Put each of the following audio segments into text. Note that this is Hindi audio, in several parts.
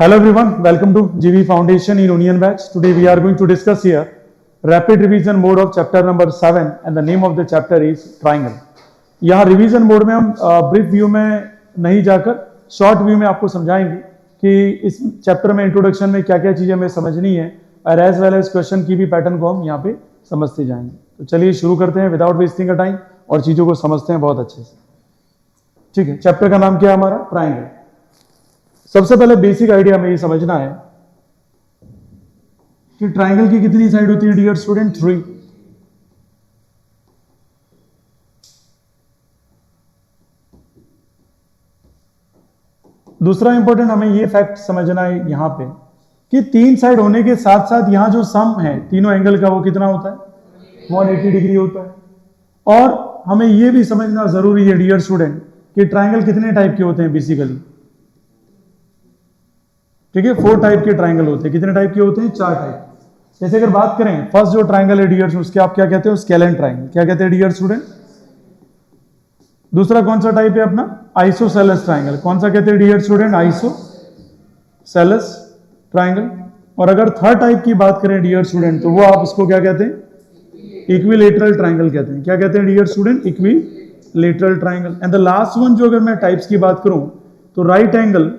Hello everyone, welcome to GV Foundation in Union Batch. Today we are going to discuss here rapid revision mode of chapter number 7 and the name of the chapter is triangle. यहाँ रिवीजन मोड में हम ब्रीफ व्यू में नहीं जाकर शॉर्ट व्यू में आपको समझाएंगे कि इस चैप्टर में इंट्रोडक्शन में क्या क्या चीजें हमें समझनी है और एज वेल एज क्वेश्चन की भी पैटर्न को हम यहाँ पे समझते जाएंगे। तो चलिए शुरू करते हैं विदाउट वेस्टिंग का टाइम और चीजों को समझते हैं बहुत अच्छे से। ठीक है, चैप्टर का नाम क्या है हमारा? ट्राइंगल। सबसे पहले बेसिक आइडिया हमें ये समझना है कि ट्राइंगल की कितनी साइड होती है डियर स्टूडेंट? 3। दूसरा इंपॉर्टेंट हमें ये फैक्ट समझना है यहां पे कि 3 साइड होने के साथ साथ यहां जो सम है तीनों एंगल का वो कितना होता है? 180 डिग्री होता है। और हमें ये भी समझना जरूरी है डियर स्टूडेंट कि ट्राइंगल कितने टाइप के होते हैं बेसिकली। ठीक है, 4 टाइप के ट्राइंगल होते हैं। कितने टाइप के होते हैं? 4 टाइप। जैसे अगर बात करें फर्स्ट जो ट्राइंगल है डियर, उसके आप क्या कहते हो? Scalene triangle. क्या कहते हैं डियर स्टूडेंट? दूसरा कौन सा टाइप है अपना? Isosceles triangle. कौन सा कहते हैं डियर स्टूडेंट? Isosceles triangle. और अगर थर्ड टाइप की बात करें डियर स्टूडेंट तो वो आप उसको क्या कहते हैं? इक्विलेटरल ट्राइंगल कहते हैं। क्या कहते हैं dear student? Equilateral triangle. And the last one जो अगर मैं टाइप्स की बात करूं तो राइट एंगल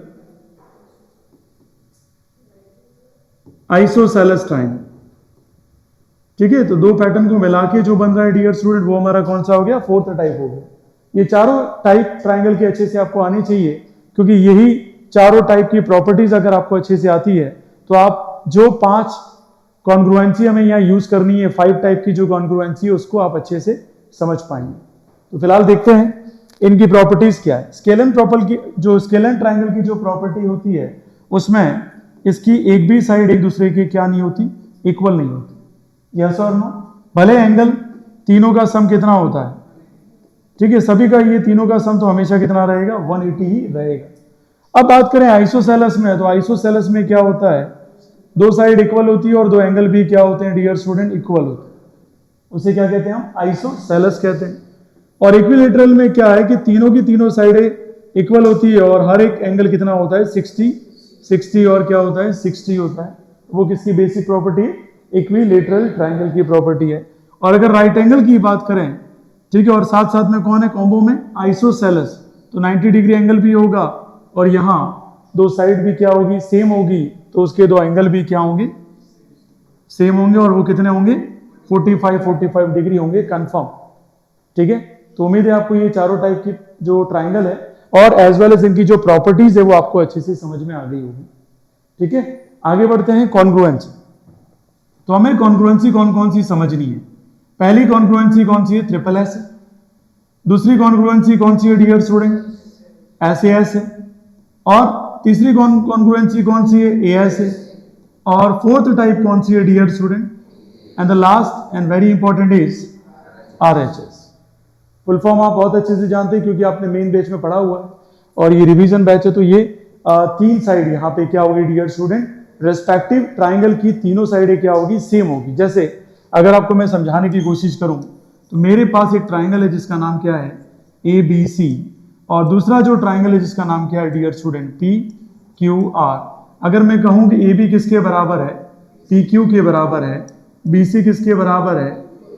आइसोसेलेस ट्राइंगल। ठीक है, तो 2 पैटर्न को मिला के जो बन रहा है डियर स्टूडेंट वो हमारा कौन सा हो गया? 4th टाइप हो गया। ये चारों टाइप ट्राइंगल के अच्छे से आपको आनी चाहिए क्योंकि यही चारों टाइप की प्रॉपर्टीज अगर आपको अच्छे से आती है तो आप जो 5 कॉन्ग्रुएंसी हमें यहाँ यूज करनी है, 5 टाइप की जो कॉन्ग्रुएंसी है उसको आप अच्छे से समझ पाएंगे। तो फिलहाल देखते हैं इनकी प्रॉपर्टीज क्या है। स्केलेन ट्राइंगल की जो प्रॉपर्टी होती है उसमें इसकी एक भी साइड एक दूसरे की क्या नहीं होती? इक्वल नहीं होती। यस और नो? भले एंगल तीनों का सम कितना होता है? ठीक है, सभी का ये तीनों का सम तो हमेशा कितना रहेगा? 180 ही रहेगा। अब बात करें आइसोसेलेस में, तो आइसोसेलेस में क्या होता है? 2 साइड इक्वल होती है और 2 एंगल भी क्या होते हैं डियर स्टूडेंट? इक्वल होते हैं। उसे क्या कहते हैं हम? आइसोसेलेस कहते हैं। और इक्विलेटरल में क्या है कि तीनों की तीनों साइडें इक्वल होती है और हर एक एंगल कितना होता है? 60 और क्या होता है? 60 होता है। वो किसकी बेसिक प्रॉपर्टी है? इक्विलेटरल ट्राइंगल की प्रॉपर्टी है। और अगर राइट एंगल की बात करें, ठीक है, और साथ साथ में कौन है कॉम्बो में? आइसोसेलेस, तो 90 डिग्री एंगल भी होगा और यहां 2 साइड भी क्या होगी? सेम होगी, तो उसके 2 एंगल भी क्या होंगे? सेम होंगे। और वो कितने होंगे? 45 डिग्री होंगे कंफर्म। ठीक है, तो उम्मीद है आपको ये चारों टाइप की जो ट्राइंगल है और एज वेल एज इनकी जो प्रॉपर्टीज है वो आपको अच्छे से समझ में आ गई होगी। ठीक है, आगे बढ़ते हैं कॉन्ग्रुएंसी। तो हमें कॉन्ग्रुएंसी कौन कौन सी समझनी है? पहली कॉन्ग्रुएंसी कौन सी है? ट्रिपल एस है। दूसरी कॉन्ग्रुएंसी कौन सी है डियर स्टूडेंट? SAS है। और तीसरी कॉन्ग्रुएंसी कौन सी है? AS है। और 4th टाइप कौन सी है dear student? And the last and very important is RHS। Full form आप बहुत अच्छे से जानते हैं क्योंकि आपने मेन बैच में पढ़ा हुआ है और ये रिवीजन बैच है। तो ये 3 साइड यहाँ पे क्या होगी डियर स्टूडेंट? रेस्पेक्टिव ट्राइंगल की तीनों साइडें क्या होगी? सेम होगी। जैसे अगर आपको मैं समझाने की कोशिश करूं तो मेरे पास एक ट्राइंगल है जिसका नाम क्या है? ABC। और दूसरा जो ट्राइंगल है जिसका नाम क्या है डियर स्टूडेंट? PQR। अगर मैं कहूं कि AB किसके बराबर है? PQ के बराबर है। BC किसके बराबर है?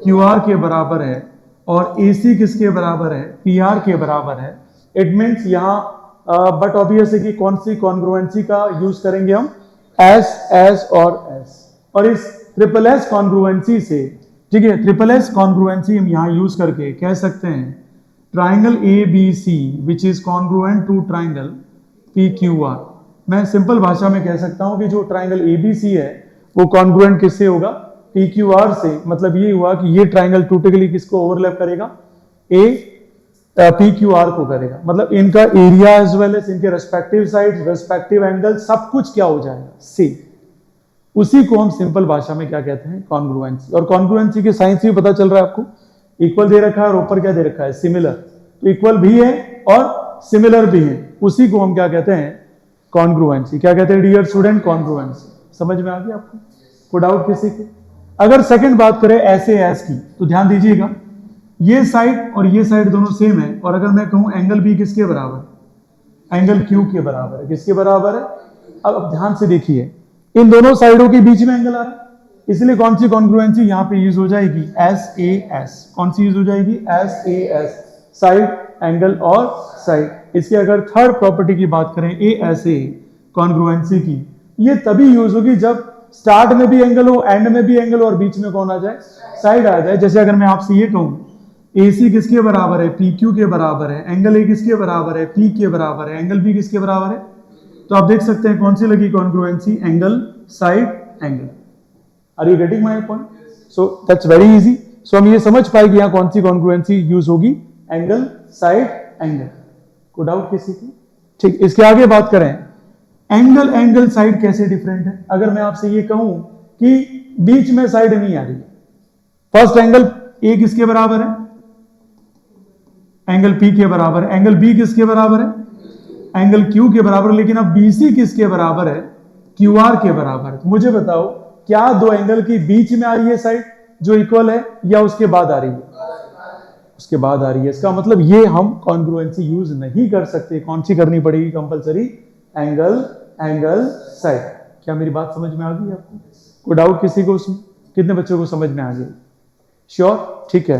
QR के बराबर है। और AC किसके बराबर है? PR के बराबर है। इट मीन्स यहाँ बट ऑब्वियस है कि कौन सी कॉन्ग्रुएंसी का यूज करेंगे हम? S और S। और इस ट्रिपल S कॉन्ग्रुएंसी से, ठीक है, ट्रिपल S कॉन्ग्रुएंसी हम यहाँ यूज करके कह सकते हैं triangle ABC which is congruent to triangle PQR। मैं सिंपल भाषा में कह सकता हूं कि जो ट्राइंगल ABC है वो कॉन्ग्रुएंट किससे होगा? PQR से। मतलब ये हुआ कि ये ट्राइंगल टोटली किसको ओवरलैप करेगा? PQR को करेगा। मतलब इनका एरिया एज वेल एज इनके रेस्पेक्टिव साइड, रेस्पेक्टिव एंगल सब कुछ क्या हो जाएगा? सेम। उसी को हम सिंपल भाषा में क्या कहते हैं? कॉन्ग्रुएंसी। और कॉन्ग्रुएंसी के साइंस भी पता चल रहा है आपको। इक्वल दे रखा है और ऊपर क्या दे रखा है? सिमिलर। तो इक्वल भी है और सिमिलर भी है, उसी को हम क्या कहते हैं? कॉन्ग्रुएंसी। क्या कहते हैं डियर स्टूडेंट? कॉन्ग्रुएंसी। समझ में आ गया आपको? कोई डाउट किसी के? अगर सेकंड बात करें SAS की तो ध्यान दीजिएगा, ये साइड और ये साइड दोनों सेम है। और अगर मैं कहूं एंगल B किसके बराबर? एंगल Q के बराबर है। किसके बराबर है? अब ध्यान से देखिए, इन दोनों साइडों के बीच में एंगल आ रहा है, इसलिए कौन सी कॉन्ग्रुएंसी यहां पे यूज हो जाएगी? SAS। कौन सी यूज हो जाएगी? SAS, साइड एंगल और साइड। इसकी अगर थर्ड प्रॉपर्टी की बात करें ASA कॉन्ग्रुएंसी की, ये तभी यूज होगी जब स्टार्ट में भी एंगल हो, एंड में भी एंगल हो और बीच में कौन आ जाए? साइड आ जाए। जैसे अगर मैं आपसे ये कहूं AC किसके बराबर है? PQ के बराबर है। एंगल A किसके बराबर है? P के बराबर है। एंगल B किसके बराबर है? तो आप देख सकते हैं कौन सी लगी congruency? Angle side angle. Are you getting my point? So that's very easy. So हम ये समझ पाएंगे यहां कौन सी कॉन्ग्रुएंसी यूज होगी? Angle side angle. को डाउट किसी की? ठीक, इसके आगे बात करें, एंगल एंगल साइड कैसे डिफरेंट है? अगर मैं आपसे ये कहूं कि बीच में साइड नहीं आ रही, फर्स्ट एंगल A किसके बराबर है? एंगल P के बराबर है। एंगल B किसके बराबर है? एंगल Q के बराबर। लेकिन अब BC किसके बराबर है? QR के बराबर है। तो मुझे बताओ, क्या दो एंगल के बीच में आ रही है साइड जो इक्वल है, या उसके बाद आ रही है? उसके बाद आ रही है। इसका मतलब ये हम कॉन्ग्रुएंसी यूज नहीं कर सकते। कौन सी करनी पड़ेगी कंपलसरी? Angle angle side. क्या मेरी बात समझ में आ गई आपको? कोई डाउट किसी को उसमें? कितने बच्चों को समझ में आ गई? श्योर? ठीक है,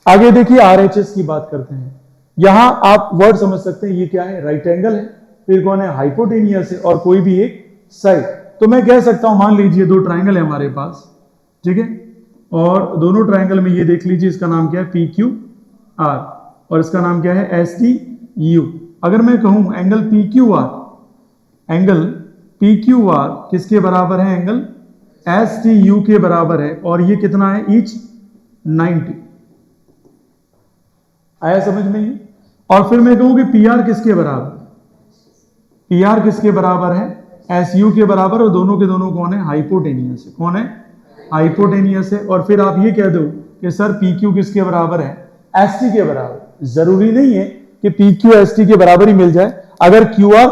आगे देखिए RHS की बात करते हैं। यहां आप वर्ड समझ सकते हैं, ये क्या है? राइट एंगल है, फिर कौन है? हाइपोटेनियस है, और कोई भी एक साइड। तो मैं कह सकता हूं, मान लीजिए दो ट्राइंगल है हमारे पास, ठीक है, और दोनों ट्राइंगल में ये देख लीजिए, इसका नाम क्या है? PQR, और इसका नाम क्या है? STU। अगर मैं कहूं एंगल PQR किसके बराबर है? एंगल STU के बराबर है, और ये कितना है? ईच 90। आया समझ में ये? और फिर मैं कहूं कि PR किसके बराबर? PR किसके बराबर है? SU के बराबर, और दोनों के दोनों कौन है? हाइपोटेनियस है। कौन है? हाइपोटेनियस है। और फिर आप ये कह दो कि सर PQ किसके बराबर है? ST के बराबर। जरूरी नहीं है कि PQ ST के बराबर ही मिल जाए, अगर QR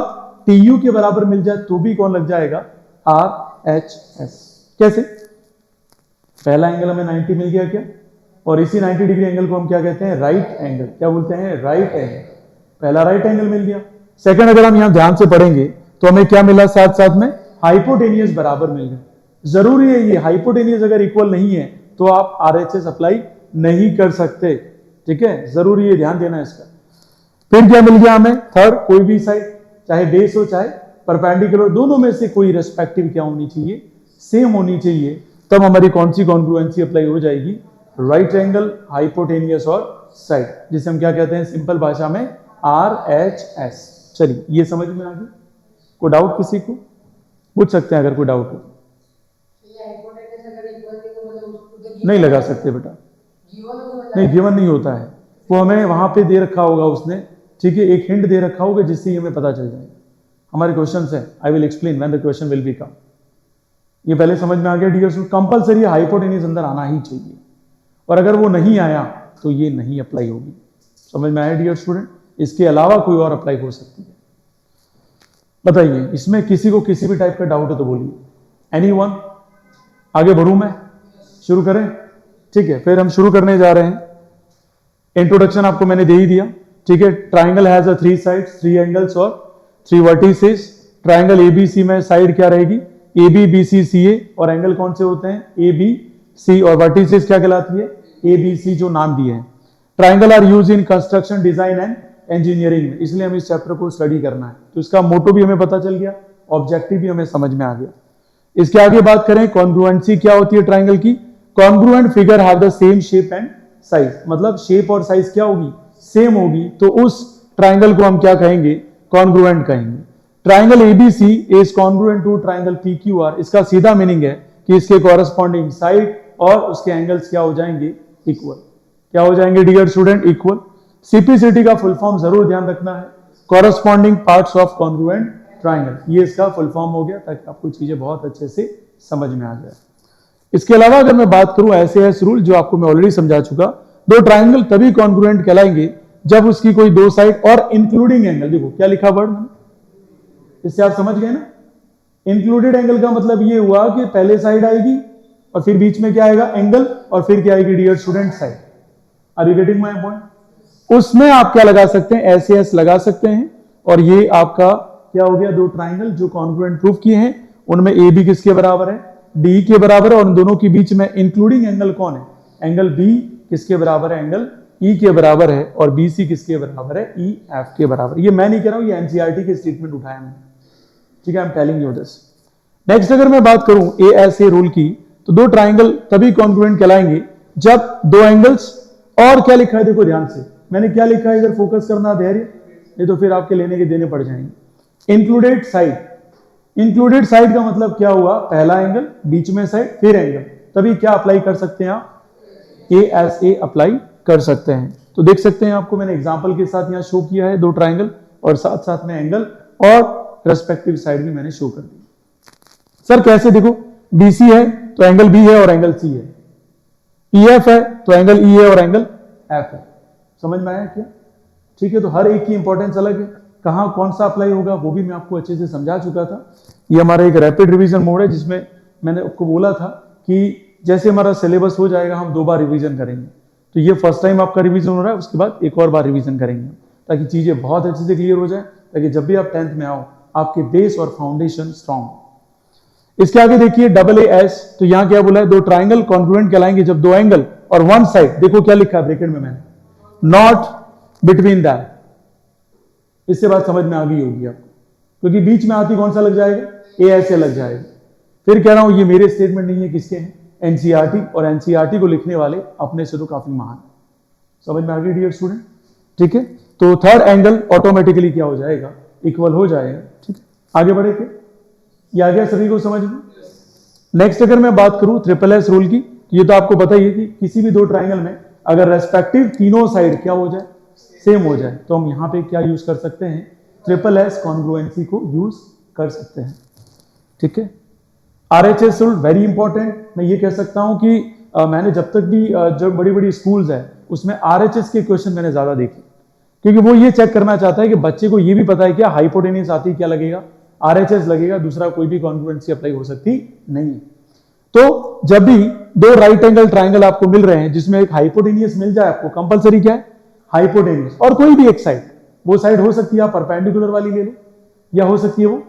TU के बराबर मिल जाए तो भी कौन लग जाएगा? RHS। कैसे? पहला एंगल हमें 90 मिल गया क्या? और इसी 90 डिग्री एंगल को हम क्या कहते हैं? Right angle. क्या बोलते हैं? Right angle. पहला राइट एंगल मिल गया। सेकंड, अगर हम यहां ध्यान से पढ़ेंगे तो हमें क्या मिला? साथ साथ में हाइपोटेनियस बराबर मिल गया। जरूरी है ये, हाइपोटेनियस अगर इक्वल नहीं है तो आप RHS अप्लाई नहीं कर सकते। ठीक है, जरूरी है, ध्यान देना इसका। फिर क्या मिल गया हमें? थर्ड, कोई भी साइड, चाहे बेस हो चाहे परपेंडिकुलर, दोनों में से कोई रेस्पेक्टिव क्या होनी चाहिए? सेम होनी चाहिए। तब हमारी कौन सी कॉन्ग्रुएंसी अप्लाई हो जाएगी? राइट एंगल, हाइपोटेनियस और साइड, जिसे हम क्या कहते हैं सिंपल भाषा में? RHS। चलिए, ये समझ में आ गई? कोई डाउट किसी को? पूछ सकते हैं अगर कोई डाउट हो। नहीं लगा सकते बेटा, नहीं गिवन नहीं होता है, वो हमें वहां पे दे रखा होगा उसने, ठीक है, एक हिंट दे रखा होगा जिससे हमें पता चल जाएगा। हमारे क्वेश्चन है, I will explain when the question will be come. ये पहले समझ में आ गया डियर स्टूडेंट? कंपलसरी हाइपोटेनियस अंदर आना ही चाहिए, और अगर वो नहीं आया तो ये नहीं अप्लाई होगी। समझ में आया डियर स्टूडेंट? इसके अलावा कोई और अप्लाई हो सकती है। बताइए, इसमें किसी को किसी भी टाइप का डाउट है तो बोलिए। एनीवन? आगे बढ़ूं मैं? शुरू करें? ठीक है, फिर हम शुरू करने जा रहे हैं। इंट्रोडक्शन आपको मैंने दे ही दिया, ठीक है। ट्राइंगल हैज 3 साइड्स, 3 एंगल्स और 3 वर्टिसेस। ट्राइंगल ABC में साइड क्या रहेगी? AB BC CA, और एंगल कौन से होते हैं? ABC, और वर्टिसेस क्या कहलाती है? ABC, जो नाम दिए हैं। Triangle are use in construction, design and engineering में, इसलिए हमें इस चैप्टर को स्टडी करना है। तो इसका मोटो भी हमें पता चल गया, ऑब्जेक्टिव भी हमें समझ में आ गया। इसके आगे बात करें, कॉन्ग्रुएंसी क्या होती है ट्राइंगल की? Congruent figure have the same shape and size, मतलब शेप और साइज क्या होगी? सेम होगी, तो उस ट्राइंगल को हम क्या कहेंगे? कॉन्ग्रुएंट कहेंगे। Triangle ABC is congruent to triangle PQR। इसका सीधा मीनिंग है कि इसके कॉरेस्पॉन्डिंग साइड और उसके एंगल्स क्या हो जाएंगे? इक्वल। क्या हो जाएंगे डियर स्टूडेंट? इक्वल। CPCT का फुल फॉर्म जरूर ध्यान रखना है, corresponding parts of congruent triangle, ये इसका फुल फॉर्म हो गया, ताकि आपको चीजें बहुत अच्छे से समझ में आ जाए। इसके अलावा अगर मैं बात करूं SAS रूल, जो आपको मैं ऑलरेडी समझा चुका, दो ट्राइंगल तभी कॉन्ग्रुएंट कहलाएंगे जब उसकी कोई दो साइड और इंक्लूडिंग एंगल, देखो क्या लिखा वर्ड में, इससे आप समझ गए ना। इंक्लूडेड एंगल का मतलब ये हुआ कि पहले साइड आएगी और फिर बीच में क्या आएगा? एंगल, और फिर क्या आएगी dear student? Side. Are you getting my point? उसमें आप क्या लगा सकते हैं? SAS लगा सकते हैं, और ये आपका क्या हो गया, दो ट्राइंगल जो कॉन्ग्रुएंट प्रूफ किए हैं उनमें ए बी किसके बराबर है, डी के बराबर है, और उन दोनों के बीच में इंक्लूडिंग एंगल कौन है, एंगल बी किसके बराबर है, एंगल ई के बराबर है, और बी सी किसके बराबर है, ई एफ के बराबर। ये मैं नहीं कह रहा हूं, ये एनसीईआरटी के स्टेटमेंट उठाया मैंने, ठीक है, I am telling you this. Next अगर मैं बात करूं ए एस ए रूल की, तो दो ट्राइंगल तभी कॉन्ग्रुएंट कहलाएंगे जब दो एंगल्स, और क्या लिखा है देखो ध्यान से, मैंने क्या लिखा है इधर फोकस करना धैर्य, नहीं तो फिर आपके लेने के देने पड़ जाएंगे। इंक्लूडेड साइड, इंक्लूडेड साइड का मतलब क्या हुआ, पहला एंगल, बीच में साइड, फिर एंगल, तभी क्या अप्लाई कर सकते हैं आप, ए एस ए अप्लाई कर सकते हैं। तो देख सकते हैं आपको मैंने एग्जांपल के साथ यहां शो किया है दो ट्राइंगल, और साथ साथ में एंगल और रेस्पेक्टिव साइड भी मैंने शो कर दी। सर कैसे, देखो बीसी है तो एंगल बी है और एंगल सी है, ईएफ है तो एंगल ई है और एंगल एफ है, समझ में आया क्या, ठीक है। तो हर एक की इंपॉर्टेंस अलग है, कहां कौन सा अप्लाई होगा वो भी मैं आपको अच्छे से समझा चुका था। ये हमारा एक रैपिड रिवीजन मोड है जिसमें मैंने आपको बोला था कि जैसे हमारा सिलेबस हो जाएगा हम 2 बार रिवीजन करेंगे, तो ये फर्स्ट टाइम आपका रिवीजन हो रहा है, उसके बाद एक और बार रिवीजन करेंगे ताकि चीजें बहुत अच्छे से क्लियर हो जाए, ताकि जब भी आप 10th में आओ आपके बेस और फाउंडेशन स्ट्रॉन्ग। इसके आगे देखिए डबल ए एस, तो यहां क्या बोला है, दो ट्राइंगल कॉन्ग्रुएंट कहलाएंगे जब दो एंगल और वन साइड, देखो क्या लिखा है ब्रैकेट में मैंने, नॉट बिटवीन दैट, इससे बात समझ में आ गई होगी आपको, क्योंकि बीच में आती कौन सा लग जाएगा, ए एस ए लग जाएगा। फिर कह रहा हूं ये मेरे स्टेटमेंट नहीं है, किसके हैं, एनसीईआरटी, और एनसीईआरटी को लिखने वाले अपने से तो काफी महान, समझ में आ गई डियर स्टूडेंट, ठीक है। तो थर्ड एंगल ऑटोमेटिकली क्या हो जाएगा, इक्वल हो जाएगा, ठीक है। आगे बढ़े क्या, ये आ गया सभी को समझ में। नेक्स्ट अगर मैं बात करूं ट्रिपल एस रूल की, ये तो आपको पता ही है कि किसी भी दो ट्राइंगल में अगर रेस्पेक्टिव तीनों साइड क्या हो जाए, सेम हो जाए, तो हम यहां पे क्या यूज कर सकते हैं, ट्रिपल एस कॉन्ग्रुएंसी को यूज कर सकते हैं, ठीक है। आरएचएस रूल वेरी इंपॉर्टेंट, मैं ये कह सकता हूं कि मैंने जब तक भी जो बड़ी बड़ी स्कूल्स है उसमें आरएचएस के क्वेश्चन मैंने ज्यादा देखे, क्योंकि वो ये चेक करना चाहता है कि बच्चे को ये भी पता है क्या हाइपोटेनियस आती क्या लगेगा, आरएचएस लगेगा, दूसरा कोई भी कॉन्ग्रुएंसी अप्लाई हो सकती नहीं है। तो जब भी दो राइट एंगल ट्राइंगल आपको मिल रहे हैं जिसमें एक हाइपोटेनियस मिल जाए, आपको कंपलसरी क्या है, हाइपोटेनियस, और कोई भी एक साइड, वो साइड हो सकती है आप परपेंडिकुलर वाली ले लो या हो सकती है वो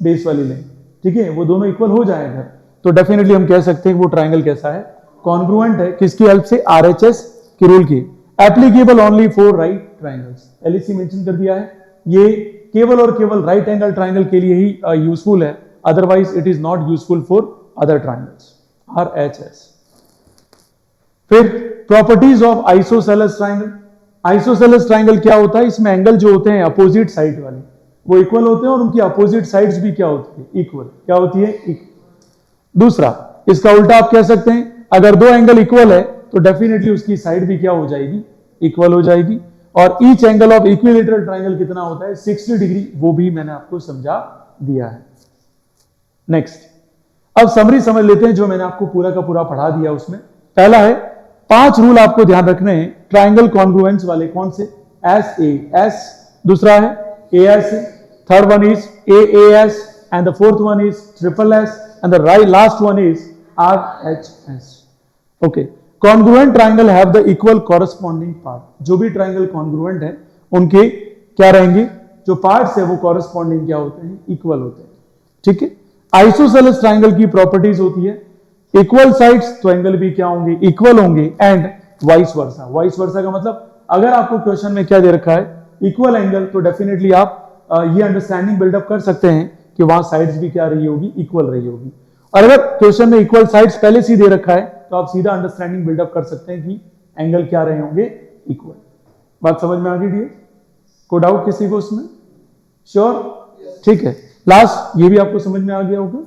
बेस वाली ले, ठीक है, वो दोनों इक्वल हो जाएगा, तो डेफिनेटली हम कह सकते हैं कि वो ट्राइंगल कैसा है, कॉन्ग्रुएंट है, किसकी हेल्प से, आरएचएस के रूल की। Applicable only for right triangles, LEC mention कर दिया है, ये केवल और केवल राइट एंगल ट्राइंगल के लिए ही यूजफुल है, otherwise it is not useful for other triangles, RHS. फिर properties of isosceles triangle, isosceles triangle क्या होता है, इसमें एंगल जो होते हैं अपोजिट साइड वाले वो इक्वल होते हैं और उनकी अपोजिट साइड्स भी क्या होती है, इक्वल, क्या होती है, इक्वल। दूसरा इसका उल्टा आप कह सकते हैं, अगर दो एंगल इक्वल है तो डेफिनेटली उसकी साइड भी क्या हो जाएगी, इक्वल हो जाएगी, और each angle of equilateral triangle कितना होता है, 60 डिग्री, वो भी मैंने आपको समझा दिया है। नेक्स्ट अब समरी समझ लेते हैं जो मैंने आपको पूरा का पूरा पढ़ा दिया उसमें। पहला है 5 रूल आपको ध्यान रखने हैं ट्राइंगल कॉन्ग्रुएंस वाले, कौन से, एस ए एस, दूसरा है A S, third one is A S, and the fourth one is triple S, and the last one is R H S. Okay, congruent triangle have the equal corresponding part, जो भी ट्राइंगल कॉन्ग्रुएंट है उनके क्या रहेंगे, जो पार्ट्स है वो कॉरेस्पॉन्डिंग क्या होते हैं, इक्वल होते हैं, ठीक है। आइसोसेलेस ट्राइंगल की प्रॉपर्टीज होती है इक्वल साइड्स, तो एंगल भी क्या होंगे, इक्वल होंगे, and vice versa. Vice versa का मतलब अगर आपको क्वेश्चन में क्या दे रखा है, इक्वल एंगल, तो डेफिनेटली आप ये अंडरस्टैंडिंग बिल्डअप कर सकते हैं कि वहां साइड्स भी क्या रही होगी, इक्वल रही होगी। और अगर क्वेश्चन में इक्वल साइड्स पहले से दे रखा है तो आप सीधा अंडरस्टैंडिंग बिल्डअप कर सकते हैं कि एंगल क्या रहे होंगे, इक्वल। बात समझ में आ गई डियर, कोई डाउट किसी को उसमें, श्योर, ठीक है। लास्ट ये भी आपको समझ में आ गया होगा।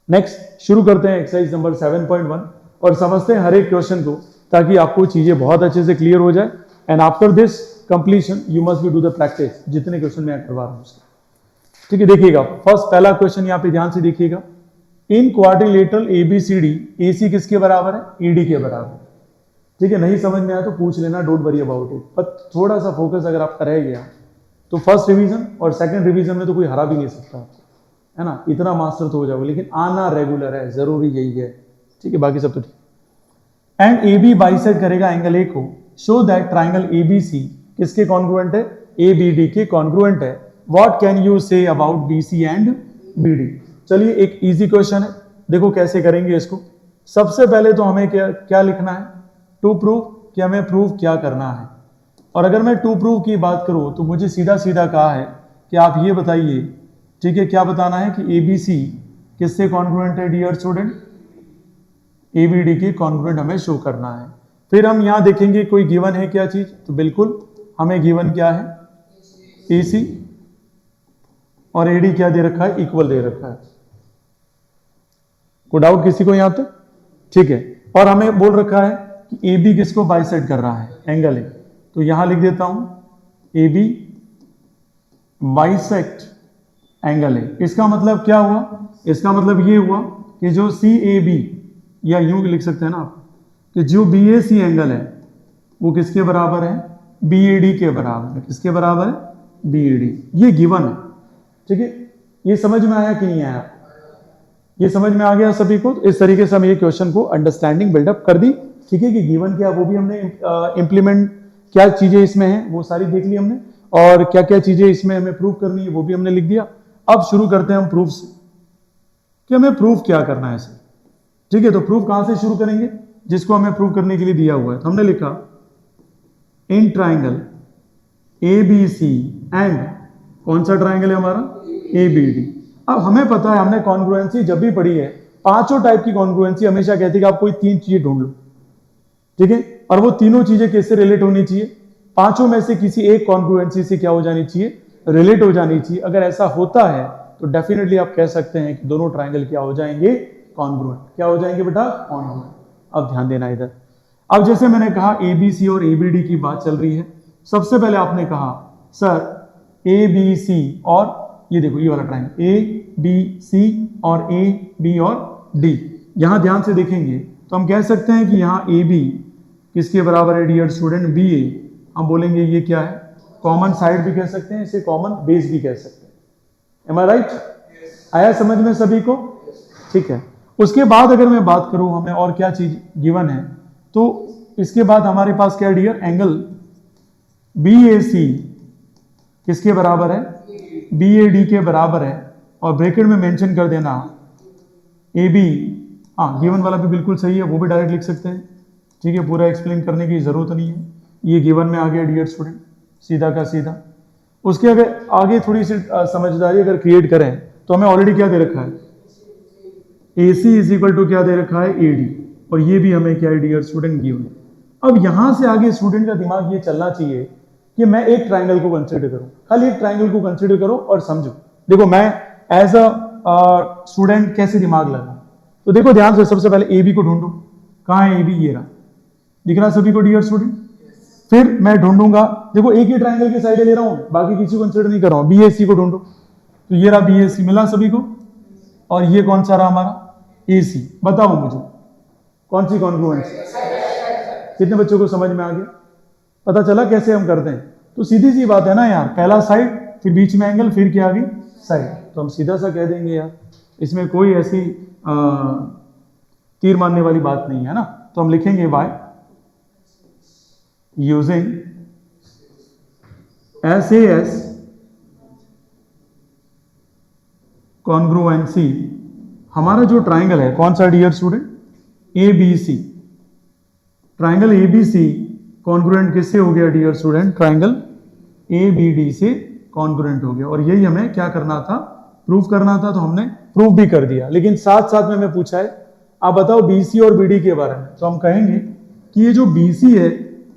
नेक्स्ट शुरू करते हैं एक्सरसाइज नंबर 7.1 और समझते हैं हर एक क्वेश्चन को, ताकि आपको चीजें बहुत अच्छे से क्लियर हो जाए। And after this completion you must be do the practice, जितने क्वेश्चन मैं करवा रहा हूं उसके, ठीक है। देखिएगा फर्स्ट पहला क्वेश्चन यहाँ पे ध्यान से देखिएगा, इन क्वाड्रिलेटरल एबीसीडी एसी किसके बराबर है, ईडी के बराबर, ठीक है। नहीं समझ में आया तो पूछ लेना, डोंट वरी अबाउट इट, पर थोड़ा सा फोकस अगर आपका रह गया तो फर्स्ट रिवीजन और सेकंड रिवीजन में तो कोई हरा भी नहीं सकता आपको, है ना, इतना मास्टर तो हो जाओगे, लेकिन आना रेगुलर है, जरूरी यही है, ठीक है, बाकी सब तो ठीक। एंड ए बी बाइसेक्ट करेगा एंगल ए को, शो दैट ट्राइंगल एबीसी किसके कॉन्ग्रुएंट है, ए बी डी के कॉन्ग्रुएंट है, what can you say about BC and BD। चलिए एक इजी क्वेश्चन है, देखो कैसे करेंगे इसको। सबसे पहले तो हमें क्या क्या लिखना है, टू प्रूव, कि हमें प्रूव क्या करना है। और अगर मैं टू प्रूव की बात करूं तो मुझे सीधा सीधा कहा है कि आप ये बताइए, ठीक है, क्या बताना है कि ABC किससे कॉन्ग्रुएंट है डियर स्टूडेंट, ABD के कॉन्ग्रुएंट हमें शो करना है। फिर हम यहां देखेंगे कोई गिवन है क्या चीज, तो बिल्कुल हमें गिवन क्या है, AC और AD क्या दे रखा है, इक्वल दे रखा है। कोई डाउट किसी को यहां तक, ठीक है। और हमें बोल रखा है कि AB किसको बाइसेक्ट कर रहा है, एंगल है, तो यहां लिख देता हूं AB बाइसेक्ट एंगल है। इसका मतलब क्या हुआ, इसका मतलब ये हुआ कि जो CAB, या यूं लिख सकते हैं ना आप, कि जो BAC एंगल है वो किसके बराबर है, BAD के बराबर है। किसके बराबर है, BAD। ये गिवन है, ठीक है। ये समझ में आया कि नहीं आया, ये समझ में आ गया सभी को। इस तरीके से हम ये क्वेश्चन को अंडरस्टैंडिंग बिल्डअप कर दी, ठीक है, कि गिवन क्या वो भी हमने इंप्लीमेंट, क्या चीजें इसमें हैं वो सारी देख ली हमने, और क्या क्या चीजें इसमें हमें प्रूव करनी है वो भी हमने लिख दिया। अब शुरू करते हैं हम प्रूफ से, कि हमें प्रूफ क्या करना है इसे, ठीक है। तो प्रूफ कहां से शुरू करेंगे, जिसको हमें प्रूव करने के लिए दिया हुआ है। तो हमने लिखा इन ट्राइंगल ABC एंड, कौन सा ट्राइंगल है हमारा, ABD। अब हमें पता है, हमने कॉन्ग्रुएंसी जब भी पढ़ी है, पांचों टाइप की कॉन्ग्रुएंसी हमेशा कहती है कि आप कोई 3 चीजें ढूंढ लो, ठीक है, और वो तीनों चीजें किससे रिलेट होनी चाहिए, पांचों में से किसी एक कॉन्ग्रुएंसी से क्या हो जानी चाहिए, रिलेट हो जानी चाहिए। अगर ऐसा होता है तो डेफिनेटली आप कह सकते हैं कि दोनों ट्राइंगल क्या हो जाएंगे, कॉन्ग्रुएंट। क्या हो जाएंगे बेटा, कॉन्ग्रुएंट। अब ध्यान देना इधर, अब जैसे मैंने कहा ABC और ABD की बात चल रही है। सबसे पहले आपने कहा सर ABC और ये देखो ये वाला ट्राइंगल ABC और AB और D, यहां ध्यान से देखेंगे तो हम कह सकते हैं कि यहां AB किसके बराबर है डियर स्टूडेंट, BA। हम बोलेंगे ये क्या है, कॉमन साइड भी कह सकते हैं, इसे कॉमन बेस भी कह सकते हैं। एम आई राइट, आया समझ में सभी को, ठीक है। उसके बाद अगर मैं बात करूं हमें और क्या चीज गिवन है, तो इसके बाद हमारे पास क्या डियर, एंगल BAC किसके बराबर है, BAD के बराबर है, और ब्रैकेट में मेंशन कर देना AB। हाँ गिवन वाला भी बिल्कुल सही है, वो भी डायरेक्ट लिख सकते हैं, ठीक है, पूरा एक्सप्लेन करने की जरूरत नहीं है, ये गिवन में आ गया डियर स्टूडेंट, सीधा का सीधा। उसके अगर आगे थोड़ी सी समझदारी अगर क्रिएट करें तो हमें ऑलरेडी क्या दे रखा है, AC इज इक्वल टू क्या दे रखा है, AD, और ये भी हमें क्या है डियर स्टूडेंट, गिवन। अब यहां से आगे स्टूडेंट का दिमाग ये चलना चाहिए कि मैं एक ट्राइंगल को कंसिडर करूं, खाली एक ट्राइंगल को कंसिडर करो और समझो। देखो मैं एज अ स्टूडेंट कैसे दिमाग लगाऊं, तो देखो ध्यान से, सबसे पहले AB को ढूंढो, कहां है AB, ये रहा, दिख रहा सभी को डियर स्टूडेंट। फिर मैं ढूंढूंगा, देखो एक ही ट्राइंगल की साइड ले रहा हूं, बाकी किसी को कंसिडर नहीं कर रहा हूं, BAC को ढूंढो, तो ये रहा BAC, मिला सभी को। और ये कौन सा रहा हमारा, AC। बताओ मुझे कौन सी कॉन्ग्रुएंसी, कितने बच्चों को समझ में आ गया, पता चला कैसे हम करते हैं। तो सीधी सी बात है ना यार, पहला साइड, फिर बीच में एंगल, फिर क्या आ गई साइड, तो हम सीधा सा कह देंगे यार, इसमें कोई ऐसी तीर मारने वाली बात नहीं है ना। तो हम लिखेंगे बाय यूजिंग SAS कॉन्ग्रुएंसी, हमारा जो ट्राइंगल है कौन सा dear student, ABC, triangle ABC congruent किससे हो गया डियर स्टूडेंट, ट्राइंगल ABD से कॉन्ग्रुएंट हो गया। और यही हमें क्या करना था, प्रूफ करना था, तो हमने प्रूफ भी कर दिया। लेकिन साथ साथ में हमें पूछा है आप बताओ BC और BD के बारे में, तो हम कहेंगे कि ये जो BC है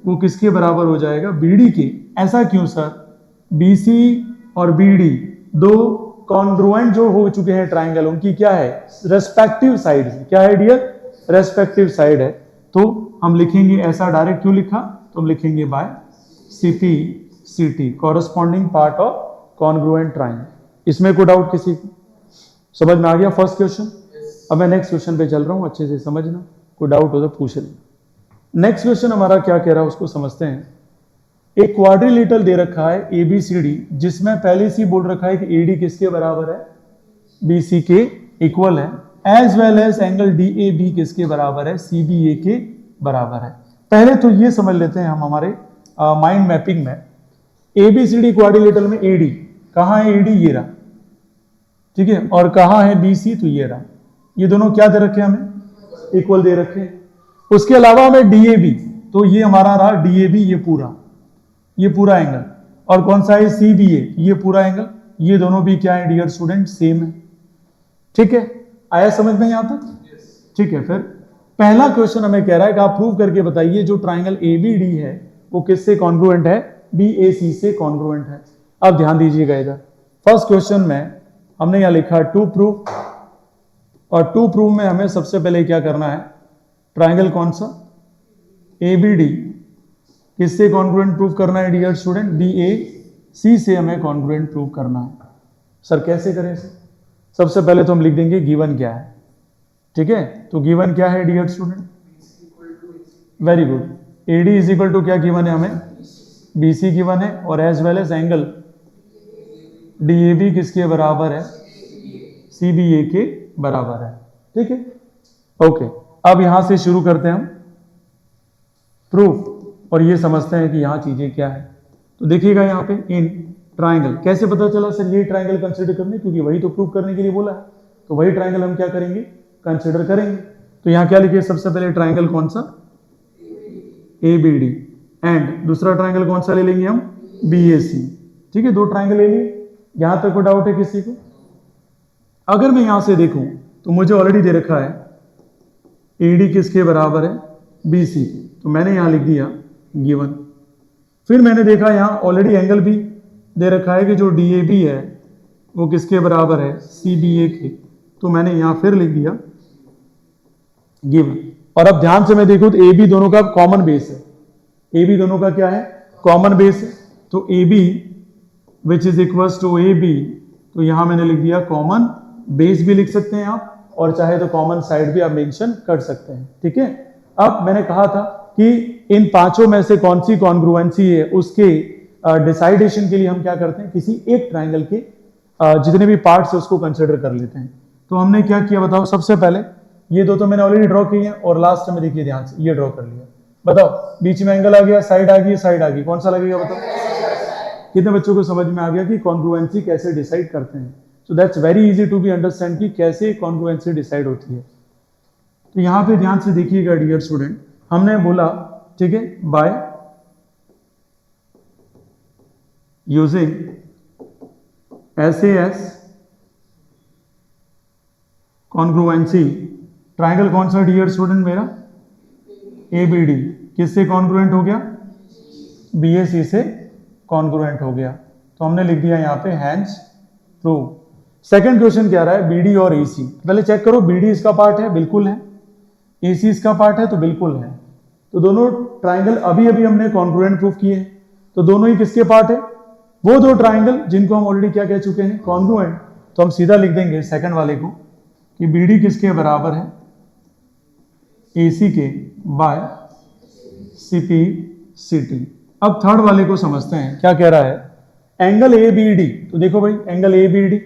वो किसके बराबर हो जाएगा, BD के। ऐसा क्यों सर, BC और BD दो कॉन्ग्रुएंट जो हो चुके हैं ट्राइंगल, उनकी क्या है, रेस्पेक्टिव साइड, क्या है डियर, रेस्पेक्टिव साइड है। तो हम लिखेंगे ऐसा, डायरेक्ट क्यों लिखा, तो हम लिखेंगे by CT, corresponding part of congruent triangle. इसमें कोई डाउट किसी को, समझ में आ गया फर्स्ट क्वेश्चन। अब मैं नेक्स्ट क्वेश्चन पे चल रहा हूं, अच्छे से समझना, कोई डाउट हो तो पूछ लेना। नेक्स्ट क्वेश्चन हमारा क्या कह रहा है उसको समझते हैं। एक क्वाड्रिलेटरल दे रखा है ABCD, जिसमें पहले से बोल रखा है कि AD किसके बराबर है, BC के इक्वल है, as well as angle DAB किसके बराबर है, CBA के बराबर है। पहले तो ये समझ लेते हैं हम हमारे माइंड मैपिंग में, ABCD क्वाड्रिलेटरल में AD कहाँ है AD, ये रहा, ठीक है, और कहाँ है BC, तो ये रहा। ये दोनों क्या दे रखे हैं हमें, इक्वल दे रखे हैं। उसके अलावा हमें DAB, तो ये हमारा रहा DAB, ये पूरा एंगल, और कौन सा है CBA, ये पूरा एंगल। ये दोनों भी क्या है डियर स्टूडेंट, सेम है। ठीक है, आया समझ में यहां तक? ठीक है, फिर पहला क्वेश्चन हमें कह रहा है कि आप प्रूव करके बताइए जो ट्राइंगल ABD है वो किससे कॉन्ग्रुएंट है, BAC से कॉन्ग्रुएंट है। अब ध्यान दीजिएगा इधर, फर्स्ट क्वेश्चन में हमने यहां लिखा टू प्रूव, और टू प्रूव में हमें सबसे पहले क्या करना है, ट्राइंगल कौन सा, ABD किससे कॉन्ग्रुएंट प्रूव करना है डियर स्टूडेंट, BAC से हमें कॉन्ग्रुएंट प्रूव करना है। सर कैसे करें सर? सबसे पहले तो हम लिख देंगे गिवन क्या है, ठीक है, तो गिवन क्या है dear student, very good, AD is equal to क्या गिवन है हमें, BC गिवन है, और as well as angle DAB किसके बराबर है, CBA के बराबर है। ठीक है, ओके, अब यहां से शुरू करते हैं हम प्रूफ, और ये समझते हैं कि यहां चीजें क्या है। तो देखिएगा यहाँ पे इन ट्राइंगल, कैसे पता चला सर ये ट्राइंगल कंसिडर करने, क्योंकि वही तो प्रूव करने के लिए बोला है, तो वही ट्राइंगल हम क्या करेंगे, कंसिडर करेंगे। तो यहाँ क्या लिखे, सबसे पहले ट्राइंगल कौन सा, ABD, एंड दूसरा ट्राइंगल कौन सा ले लेंगे हम, BAC। ठीक है, दो ट्राइंगल ले लिए, यहां तक कोई डाउट है किसी को? अगर मैं यहां से देखूं तो मुझे ऑलरेडी दे रखा है AD किसके बराबर है, BC, तो मैंने यहां लिख दिया गिवन। फिर मैंने देखा यहां ऑलरेडी एंगल भी दे रखा है कि जो DAB है वो किसके बराबर है, CBA के, तो मैंने यहां फिर लिख दिया गिवन। और अब ध्यान से मैं देखूं तो AB दोनों का कॉमन बेस है, AB दोनों का क्या है, कॉमन बेस है, तो AB which is equals to AB, तो यहां मैंने लिख दिया कॉमन बेस भी लिख सकते हैं आप, और चाहे तो कॉमन साइड भी आप मेंशन कर सकते हैं। ठीक है, अब मैंने कहा था कि इन पांचों में से कौन सी कॉन्ग्रुएंसी है उसके डिसाइडेशन के लिए हम क्या करते हैं, किसी एक ट्राइंगल के जितने भी पार्ट्स है उसको कंसिडर कर लेते हैं। तो हमने क्या किया बताओ, सबसे पहले ये दो तो मैंने ऑलरेडी ड्रॉ किए हैं, और लास्ट में देखिए ध्यान से ये ड्रॉ कर लिया। बताओ, बीच में एंगल आ गया, साइड आ गई, साइड आ गई, कौन सा लगेगा बताओ? कितने बच्चों को समझ में आ गया कि कॉन्ग्रुएंसी कैसे डिसाइड करते हैं? So that's very easy to be understand कि कैसे कॉन्ग्रुएंसी डिसाइड होती है। तो यहाँ पे ध्यान से देखिएगा डियर स्टूडेंट, हमने बोला ठीक है, by using SAS congruency, triangle कौन सा डियर स्टूडेंट मेरा, ABD किससे कॉन्ग्रुएंट हो गया, BAC से कॉन्ग्रुएंट हो गया। तो हमने लिख दिया यहाँ पे हैंस प्रूव। सेकंड क्वेश्चन क्या रहा है, BD और AC, पहले चेक करो, BD इसका पार्ट है, बिल्कुल है, AC इसका पार्ट है, तो बिल्कुल है। तो दोनों ट्राइंगल अभी अभी हमने कॉन्ग्रुएंट प्रूफ किए हैं, तो दोनों ही किसके पार्ट है, वो दो ट्राइंगल जिनको हम ऑलरेडी क्या कह चुके हैं, कॉन्ग्रुएंट। तो हम सीधा लिख देंगे सेकंड वाले को कि BD किसके बराबर है, AC के बाय CPCT। अब थर्ड वाले को समझते हैं, क्या कह रहा है, एंगल ABD, तो देखो भाई एंगल ABD,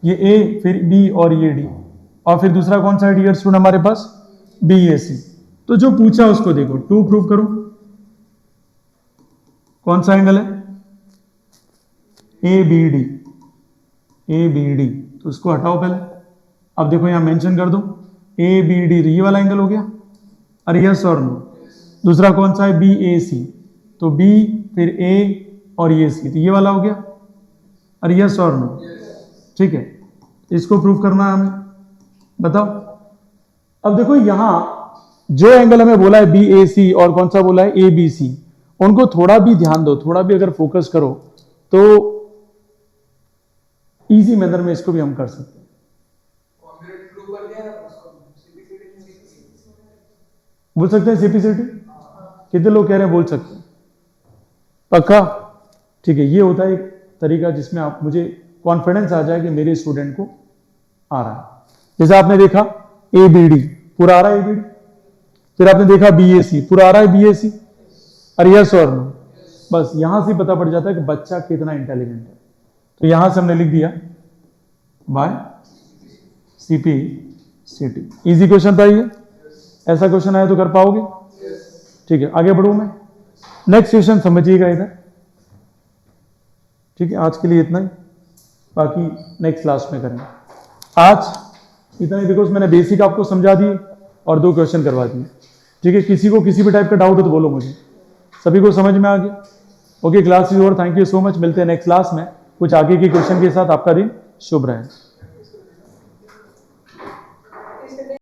ये A फिर B और ये D, और फिर दूसरा कौन सा है डियर स्टूडेंट हमारे पास, BAC। तो जो पूछा उसको देखो, टू प्रूव करो, कौन सा एंगल है, ABD, तो उसको हटाओ पहले। अब देखो यहां मेंशन कर दो ABD, तो ये वाला एंगल हो गया, अरे यस और नो। दूसरा कौन सा है, BAC, तो B फिर A और ये C, तो ये वाला हो गया, अरे यस और नो। ठीक है, इसको प्रूव करना है हमें, बताओ। अब देखो यहां जो एंगल हमें बोला है BAC और कौन सा बोला है ABC, उनको थोड़ा भी ध्यान दो, थोड़ा भी अगर फोकस करो तो इजी मैनर में इसको भी हम कर सकते हैं। बोल सकते हैं CPCT, कितने लोग कह रहे हैं बोल सकते हैं, पक्का? ठीक है, ये होता है एक तरीका जिसमें आप मुझे कॉन्फिडेंस आ जाए कि मेरे स्टूडेंट को आ रहा है। जैसे आपने देखा ABD पूरा आ रहा है, ABD, फिर आपने देखा BAC पूरा आ रहा है, BAC, अरे यस और नो। बस यहां से पता पड़ जाता है कि बच्चा कितना इंटेलिजेंट है। तो यहां से हमने लिख दिया बाय CPCT। इजी क्वेश्चन था ये, ऐसा क्वेश्चन आया तो कर पाओगे? ठीक है, आगे बढ़ू मैं, नेक्स्ट क्वेश्चन समझिएगा इधर। ठीक है, आज के लिए इतना ही, बाकी नेक्स्ट क्लास में करेंगे। आज इतना ही, बिकॉज मैंने बेसिक आपको समझा दी और 2 क्वेश्चन करवा दिए। ठीक है, किसी को किसी भी टाइप का डाउट हो तो बोलो मुझे। सभी को समझ में आ गया? Okay, class is over, thank you so much. मिलते हैं नेक्स्ट क्लास में कुछ आगे के क्वेश्चन के साथ। आपका दिन शुभ रहे।